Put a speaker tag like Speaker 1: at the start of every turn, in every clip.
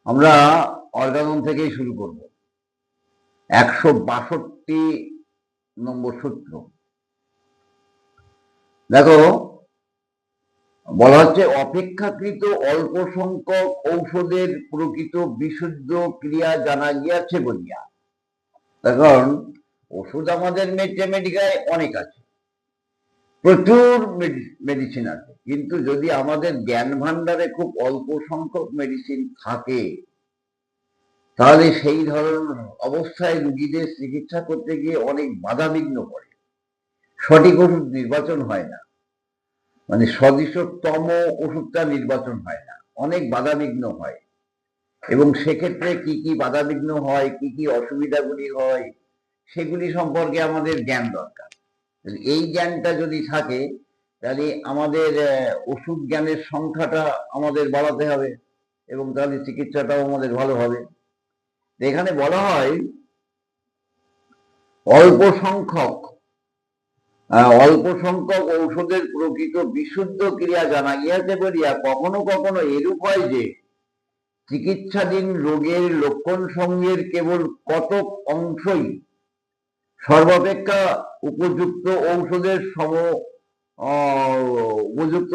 Speaker 1: আমরা অর্গানন থেকেই শুরু করব। 162 নম্বর সূত্র। দেখো, বলা হচ্ছে অপেক্ষাকৃত অল্প সংখ্যক ঔষধের প্রকৃত বিশুদ্ধ ক্রিয়া জানা গিয়াছে বলিয়া। কারণ ওষুধ আমাদের মেডিকায় অনেক আছে, প্রচুর মেডিসিন আছে, কিন্তু যদি আমাদের জ্ঞান ভান্ডারে খুব অল্প সংখ্যক মেডিসিন থাকে, তাহলে সেই ধরনের অবস্থায় রুগীদের চিকিৎসা করতে গিয়ে অনেক বাধাবিঘ্ন পড়ে, সঠিক ওষুধ নির্বাচন হয় না, মানে সদৃশতম ওষুধটা নির্বাচন হয় না, অনেক বাধাবিঘ্ন হয়। এবং সেক্ষেত্রে কি কি বাধাবিঘ্ন হয়, কি কি অসুবিধাগুলি হয়, সেগুলি সম্পর্কে আমাদের জ্ঞান দরকার। এই জ্ঞানটা যদি থাকে, তাহলে আমাদের ওষুধ জ্ঞানের সংখ্যাটা আমাদের বাড়াতে হবে এবং তাহলে চিকিৎসাটাও আমাদের ভালো হবে। এখানে বলা হয় অল্প সংখ্যক ঔষধের প্রকৃত বিশুদ্ধ ক্রিয়া জানা গিয়াছে বলিয়া কখনো কখনো এরূপ হয় যে চিকিৎসাধীন রোগের লক্ষণ সমূহের কেবল কতক অংশই সর্বাপেক্ষা উপযুক্ত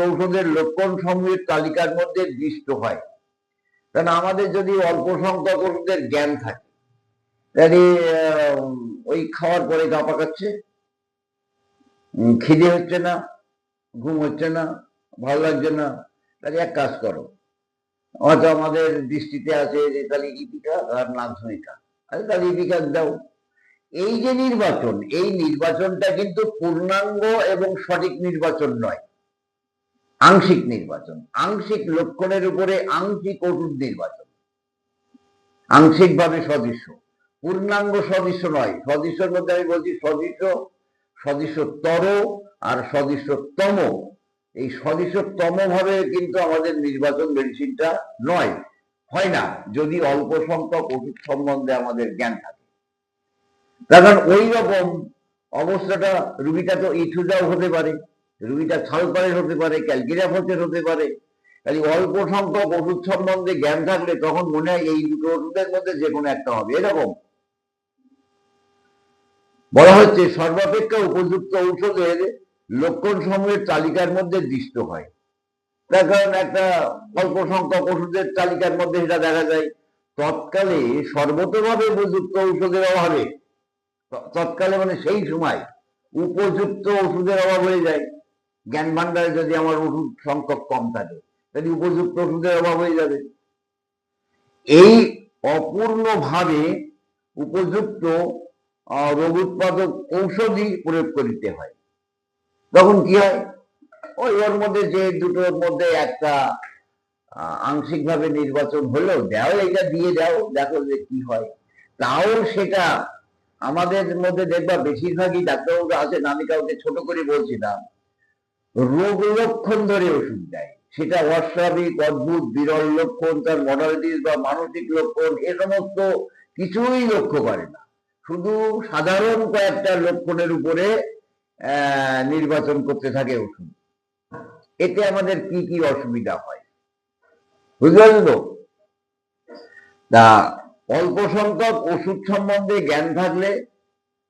Speaker 1: ঔষধের লক্ষণ সমূহের তালিকার মধ্যে দৃষ্ট হয়। কারণ আমাদের যদি অল্প সংখ্যক ওষুধের জ্ঞান থাকে, তাহলে ওই খাওয়ার পরে গা পাকাচ্ছে, খিদে হচ্ছে না, ঘুম হচ্ছে না, ভালো লাগছে না, তাহলে এক কাজ করো, হয়তো আমাদের দৃষ্টিতে আছে যে তাহলে ইপিকা আর নাগধনিকা, তাহলে ইপিকা দাও। এই যে নির্বাচন, এই নির্বাচনটা কিন্তু পূর্ণাঙ্গ এবং সঠিক নির্বাচন নয়, আংশিক নির্বাচন, আংশিক লক্ষণের উপরে আংশিক ওষুধ নির্বাচন, আংশিকভাবে সদৃশ্য, পূর্ণাঙ্গ সদৃশ্য নয়। সদৃশ্যের মধ্যে আমি বলছি সদৃশ্য, সদৃশ্যতর আর সদৃশ্যতম। এই সদৃশ্যতম ভাবে কিন্তু আমাদের নির্বাচন মেডিসিনটা নয়, হয় না, যদি অল্প সংখ্যক ওষুধ সম্বন্ধে আমাদের জ্ঞান থাকে। কারণ ওই রকম অবস্থাটা রুগীটা তো ইথুজাও হতে পারে, রুগীটা সালফারের হতে পারে, ক্যালকিরাফসের হতে পারে। তাই অল্প সংখ্যক ওষুধ সম্বন্ধে জ্ঞান থাকলে তখন মনে হয় এই দুটো ওষুধের মধ্যে যে কোনো একটা হবে। এরকম বলা হচ্ছে সর্বাপেক্ষা উপযুক্ত ঔষধের লক্ষণ সমূহের তালিকার মধ্যে দৃষ্ট হয়। তার কারণ একটা অল্প সংখ্যক ওষুধের তালিকার মধ্যে সেটা দেখা যায় তৎকালে সর্বতভাবে উপযুক্ত ঔষধের অভাবে, তৎকালে মানে সেই সময় উপযুক্ত ওষুধের অভাব হয়ে যায়। জ্ঞান ভান্ডারে যদি আমার ওষুধ সংখ্যক কম থাকে, তাহলে উপযুক্ত ওষুধের অভাব হয়ে যাবে। এই অপূর্ণভাবে উপযুক্ত রোগ উৎপাদক ঔষধই প্রয়োগ করিতে হয়। তখন কি হয়, ওর মধ্যে যে দুটোর মধ্যে একটা আংশিকভাবে নির্বাচন হলো, দাও এটা দিয়ে দাও, দেখো যে কি হয়। তাও সেটা আমাদের মধ্যে দেখবা বেশিরভাগই ডাক্তারবাবু আছেন, আমি কাউকে ছোট করে বলছি না, রোগ লক্ষণ ধরে ওষুধ দেয়। সেটা অস্বাভাবিক, অদ্ভুত, বিরল লক্ষণ, তার মডালিটিস বা মানসিক লক্ষণ, এ সমস্ত কিছুই লক্ষ্য করে না, শুধু সাধারণ কয়েকটা লক্ষণের উপরে নির্বাচন করতে থাকে ওষুধ। এতে আমাদের কি কি অসুবিধা হয় বুঝতে পারছো? তা অল্প সংখ্যক ওষুধ সম্বন্ধে জ্ঞান থাকলে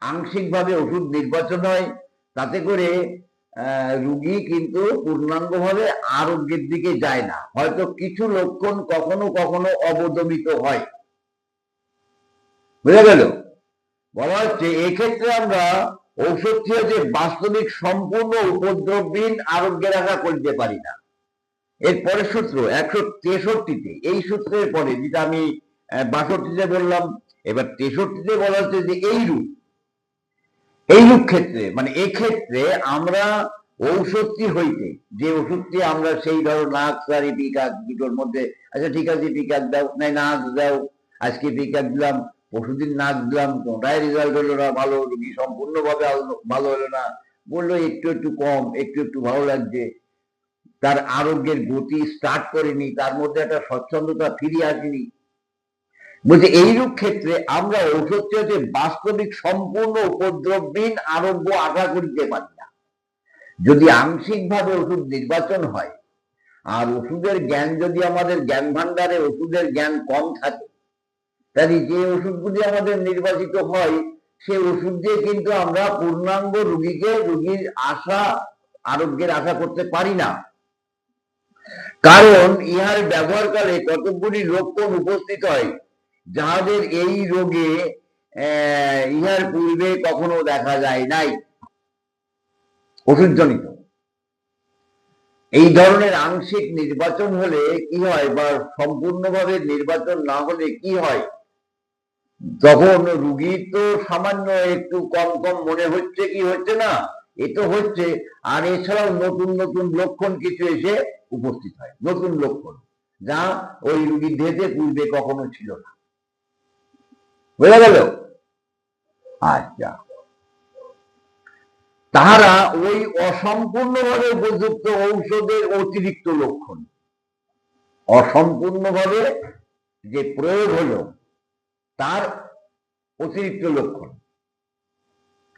Speaker 1: আংশিকভাবে ওষুধ নির্বাচন হয়, তাতে করে রুগী কিন্তু পূর্ণাঙ্গভাবে আরোগ্যের দিকে যায় না, হয়তো কিছু লক্ষণ কখনো কখনো অবদমিত হয়। বুঝা গেল? বলা হচ্ছে এক্ষেত্রে আমরা ঔষধটি হচ্ছে বাস্তবিক সম্পূর্ণ উপদ্রবহীন আরোগ্যের আশা করতে পারি না। এর পরের সূত্র 163-তে, এই সূত্রের পরে যেটা আমি 62-তে বললাম, এবার 63-তে বলা হচ্ছে যে এইরূপ ক্ষেত্রে, মানে এক্ষেত্রে আমরা ঔষধটি হইতে, যে ওষুধটি আমরা সেই ধরো নাক আর ইপিকাক দুটোর মধ্যে, আচ্ছা ঠিক আছে ইপিকাক দাও, নাই নাক দাও, আজকে ইপিকাক দিলাম, পরশুদিন নাক দিলাম, কোনটাই রেজাল্ট হলো না, ভালো, রোগী সম্পূর্ণভাবে ভালো হলো না, বললো একটু একটু কম, একটু একটু ভালো লাগছে, তার আরোগ্যের গতি স্টার্ট করেনি, তার মধ্যে একটা স্বচ্ছন্দতা ফিরে আসেনি। বলছে এইরূপ ক্ষেত্রে আমরা ঔষধটি হচ্ছে বাস্তবিক সম্পূর্ণ উপদ্রবহীন আরোগ্য আশা করিতে পারি না। যদি আংশিকভাবে ওষুধ নির্বাচন হয়, আর ওষুধের জ্ঞান যদি আমাদের জ্ঞান ভান্ডারে ওষুধের জ্ঞান কম থাকে, তাহলে যে ওষুধগুলি আমাদের নির্বাচিত হয় সেই ওষুধ দিয়ে কিন্তু আমরা পূর্ণাঙ্গ রোগীর আরোগ্যের আশা করতে পারি না। কারণ ইহার ব্যবহারকালে কতকগুলি লক্ষণ উপস্থিত হয় যাহাদের এই রোগে ইহার পূর্বে কখনো দেখা যায় নাই, ওষুধজনিত। এই ধরনের আংশিক নির্বাচন হলে কি হয়, বা সম্পূর্ণভাবে নির্বাচন না হলে কি হয়, তখন রুগী তো সামান্য একটু কম কম মনে হচ্ছে, কি হচ্ছে না, এ তো হচ্ছে। আর এছাড়াও নতুন নতুন লক্ষণ কিছু এসে উপস্থিত হয়, নতুন লক্ষণ যা ওই রুগীর দেহে পূর্বে কখনো ছিল না। বোঝা গেল? আচ্ছা, তাহারা ওই অসম্পূর্ণভাবে উপযুক্ত ঔষধের অতিরিক্ত লক্ষণ, অসম্পূর্ণভাবে যে প্রয়োগ হলো তার অতিরিক্ত লক্ষণ,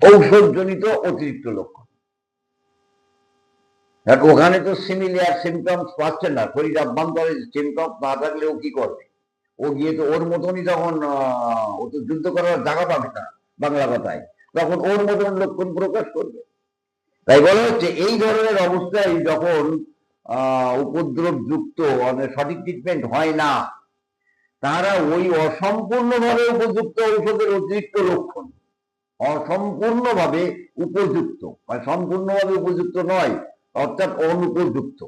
Speaker 1: ঔষধজনিত অতিরিক্ত লক্ষণ। ওখানে তো সিমিলিয়ার সিমটমস পাচ্ছে না, শরীর অভ্যন্তরে সিমটমস না থাকলে ও কি করবে? ও গিয়ে তো ওর মতনই তখন ও তো যুদ্ধ করার জায়গা পাবে না, বাংলা কথায়, তখন ওর মতন লক্ষণ প্রকাশ করবে। তাই বলা হচ্ছে এই ধরনের অবস্থায় যখন উপদ্রব যুক্ত সঠিক ট্রিটমেন্ট হয় না, তারা ওই অসম্পূর্ণভাবে উপযুক্ত ঔষধের অতিরিক্ত লক্ষণ, অসম্পূর্ণভাবে উপযুক্ত মানে সম্পূর্ণভাবে উপযুক্ত নয়, অর্থাৎ অনুপযুক্ত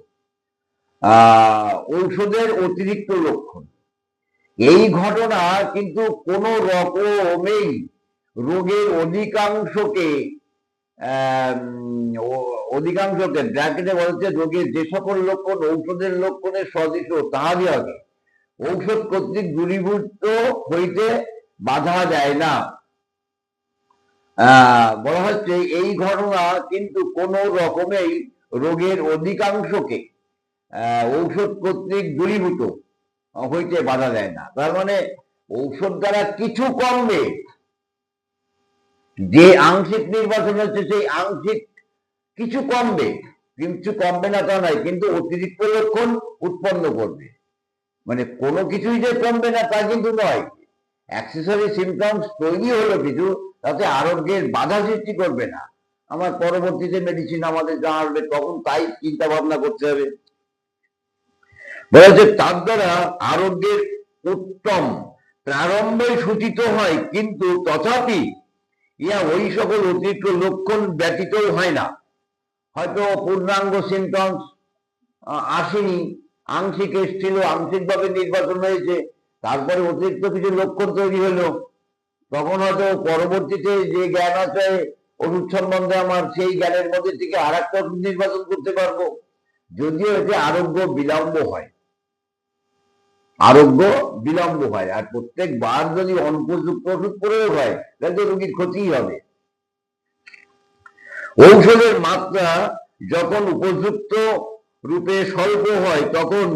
Speaker 1: ঔষধের অতিরিক্ত লক্ষণ, এই ঘটনা কিন্তু কোন রকমেই রোগের অধিকাংশকে ব্র্যাকেটে বলছে রোগের যে সকল লক্ষণ ঔষধের লক্ষণের সদৃশ তাহারই আগে ঔষধ কর্তৃক দূরীভূত হইতে বাধা দেয় না। বলা হচ্ছে এই ঘটনা কিন্তু কোন রকমেই রোগের অধিকাংশকে ঔষধ কর্তৃক দূরীভূত হইতে বাধা দেয় না। তার মানে ঔষধ দ্বারা কিছু কমবে, যে আংশিক নির্বাচন হচ্ছে সেই আংশিক কিছু কমবে, কিছু কমবে না তা নয়, কিন্তু অতিরিক্ত লক্ষণ উৎপন্ন করবে। মানে কোনো কিছুই যে কমবে না তা কিন্তু নয়, অ্যাক্সেসরি সিমটমস তৈরি হলো কিছু, তাতে আরোগ্যের বাধা সৃষ্টি করবে না। আমার পরবর্তীতে মেডিসিন আমাদের যা আসবে তখন তাই চিন্তা ভাবনা করতে হবে। বলা হচ্ছে তার দ্বারা আরোগ্যের উত্তম প্রারম্ভই সূচিত হয়, কিন্তু তথাপি ইহা ওই সকল অতিরিক্ত লক্ষণ ব্যতীতও হয় না। হয়তো পূর্ণাঙ্গ সিমটমস আসেনি, আংশিক এসেছিল, আংশিকভাবে নির্বাচন হয়েছে, তারপরে অতিরিক্ত কিছু লক্ষণ তৈরি হলো, তখন হয়তো পরবর্তীতে যে জ্ঞান আছে ওষুধ সম্বন্ধে আমার, সেই জ্ঞানের মধ্যে থেকে আর একটা ওষুধ নির্বাচন করতে পারবো। যদিও এতে আরোগ্য বিলম্ব হয়, আরোগ্য বিলম্ব হয়, আর প্রত্যেকবার যদি অনুপযুক্ত ওষুধ প্রয়োগ হয় তাহলে তো রোগীর ক্ষতিই হবে। ঔষধের মাত্রা যখন উপযুক্ত রূপে স্বল্প হয় তখন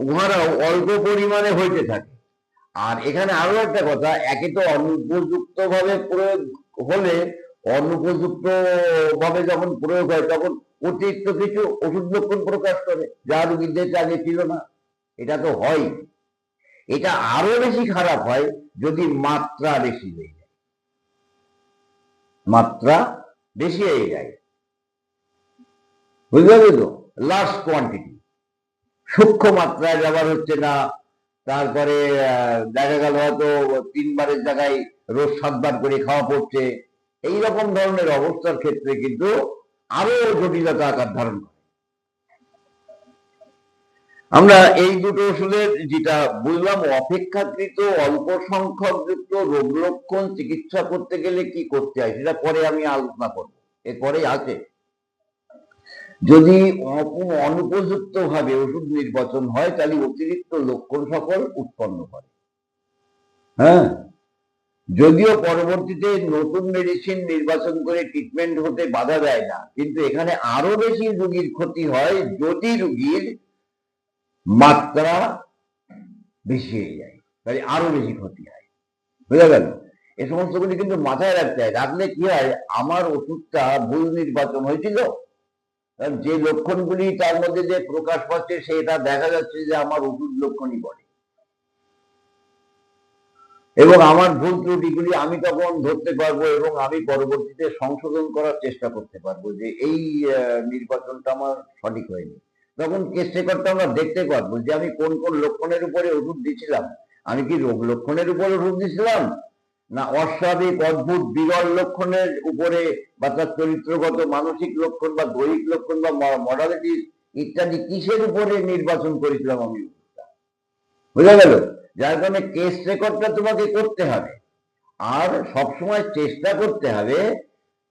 Speaker 1: উহারাও অল্প পরিমাণে হইতে থাকে। আর এখানে আরো একটা কথা, একে তো অনুপযুক্ত ভাবে প্রয়োগ হলে, অনুপযুক্ত ভাবে যখন প্রয়োগ হয় তখন অতিরিক্ত কিছু ওষুধ লক্ষণ প্রকাশ করে যা রোগীদের আগে ছিল না। এটা তো হয়। এটা আরো বেশি খারাপ হয় যদি মাত্রা বেশি হয়ে যায়, মাত্রা বেশি হয়ে যায়, বুঝতে পারছো তো? লার্জ কোয়ান্টিটি, সূক্ষ্ম মাত্রায় ব্যবহার হচ্ছে না, তারপরে দেখা গেল হয়তো 3 বারের জায়গায় রোজ 7 বার করে খাওয়া পড়ছে, এইরকম ধরনের অবস্থার ক্ষেত্রে কিন্তু আরো জটিলতা আকার ধারণ করে। আমরা এই দুটো ওষুধের যেটা বুঝলাম, অপেক্ষাকৃত অল্প সংখ্যক যুক্ত রোগ লক্ষণ চিকিৎসা করতে গেলে কি করতে হয় সেটা পরে আমি আলোচনা করবো, এরপরে আছে। যদি অনুপযুক্ত ভাবে ওষুধ নির্বাচন হয় তাহলে অতিরিক্ত লক্ষণ সকল উৎপন্ন করে। হ্যাঁ, যদিও পরবর্তীতে নতুন মেডিসিন নির্বাচন করে ট্রিটমেন্ট হতে বাধা দেয় না, কিন্তু এখানে আরো বেশি রোগীর ক্ষতি হয় যদি রোগীর মাত্রা বেশি হয়ে যায়, তাহলে আরো বেশি ক্ষতি হয়। বুঝা গেল? এই সমস্তগুলি কিন্তু মাথায় রাখতে হয়, রাখলে কি হয়, আমার ওষুধটা ভুল নির্বাচন হয়েছিল, কারণ যে লক্ষণগুলি তার মধ্যে যে প্রকাশ পাচ্ছে সেটা দেখা যাচ্ছে যে আমার ওষুধ লক্ষণই বলে, এবং আমার ভুল ত্রুটিগুলি আমি তখন ধরতে পারবো এবং আমি পরবর্তীতে সংশোধন করার চেষ্টা করতে পারবো যে এই নির্বাচনটা আমার সঠিক হয়নি। তখন কেস রেকর্ডটা আমরা দেখতে পারবো যে আমি কোন কোন লক্ষণের উপরে ওষুধ দিয়েছিলাম, আমি কি রোগ লক্ষণের উপরে ওষুধ দিয়েছিলাম, না অস্বাভাবিক অদ্ভুত বিরল লক্ষণের উপরে, বা তার চরিত্রগত মানসিক লক্ষণ বা দৈহিক লক্ষণ বা মডালিটি ইত্যাদি কিসের উপরে নির্বাচন করেছিলাম আমি। বুঝা গেল? যার কারণে কেস রেকর্ডটা তোমাকে করতে হবে, আর সবসময় চেষ্টা করতে হবে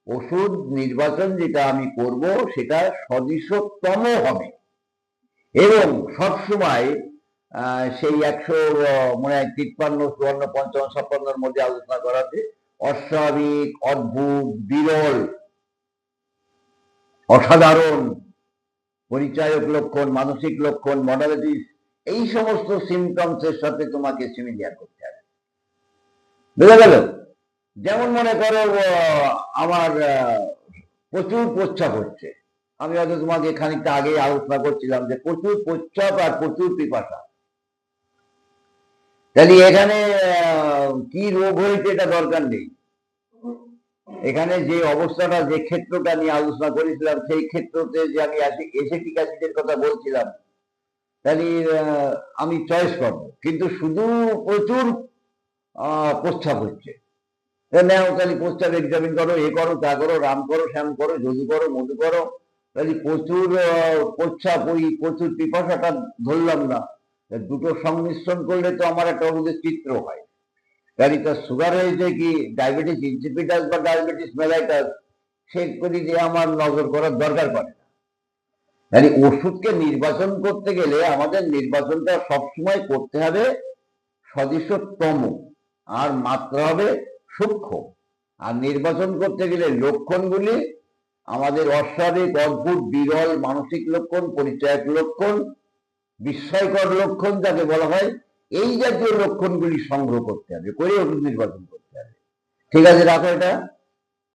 Speaker 1: ওষুধ নির্বাচন যেটা আমি করব সেটা সদৃশতম হবে, এবং সবসময় সেই 100 মনে হয় 53, 54, 55, 56 মধ্যে আলোচনা করাতে অস্বাভাবিক অদ্ভুত বিরল অসাধারণ পরিচায়ক লক্ষণ, মানসিক লক্ষণ, মডালিটিস, এই সমস্ত সিমটমস এর সাথে তোমাকে সিমিলিয়ার করতে হবে। বুঝা গেল? যেমন মনে করো আমার প্রচুর প্রস্রাব হচ্ছে, আমি হয়তো তোমাকে খানিকটা আগে আলোচনা করছিলাম যে প্রচুর প্রস্রাব আর প্রচুর পিপাসা, তাহলে এখানে কি রোগ হয়েছে এটা দরকার নেই। এখানে যে অবস্থাটা, যে ক্ষেত্রটা নিয়ে আলোচনা করেছিলাম, সেই ক্ষেত্রতে যে আমি অ্যাসিটিক অ্যাসিডের কথা বলছিলাম, তাহলে আমি চয়েস করবো, কিন্তু শুধু প্রচুর প্রস্রাব হচ্ছে, নেও তাহলে প্রস্রাব এক্সামিন করো, এ করো, তা করো, রাম করো, শ্যাম করো, যদু করো, মধু করো, তাহলে প্রচুর প্রস্রাব, ওই প্রচুর পিপাসাটা ধরলাম না, দুটো সংমিশ্রণ করলে তো আমার একটা ওষুধের চিত্র হয়। তাহলে তার সুগার হয়েছে কি ডায়াবেটিস ইনসিপিটাস বা ডায়াবেটিস মেলাইটাস, সে করি দিয়ে আমার নজর করার দরকার পড়ে না। তাহলে ওষুধকে নির্বাচন করতে গেলে আমাদের নির্বাচনটা সবসময় করতে হবে সদৃশতম, আর মাত্রা হবে সূক্ষ্ম। আর নির্বাচন করতে গেলে লক্ষণগুলি আমাদের অস্বাভাবিক অদ্ভুত বিরল মানসিক লক্ষণ, পরিচয়ক লক্ষণ, বিস্ময়কর লক্ষণ যাকে বলা হয়, এই জাতীয় লক্ষণগুলি সংগ্রহ করতে হবে, করে ওষুধ নির্বাচন করতে হবে। ঠিক আছে, রাখো এটা।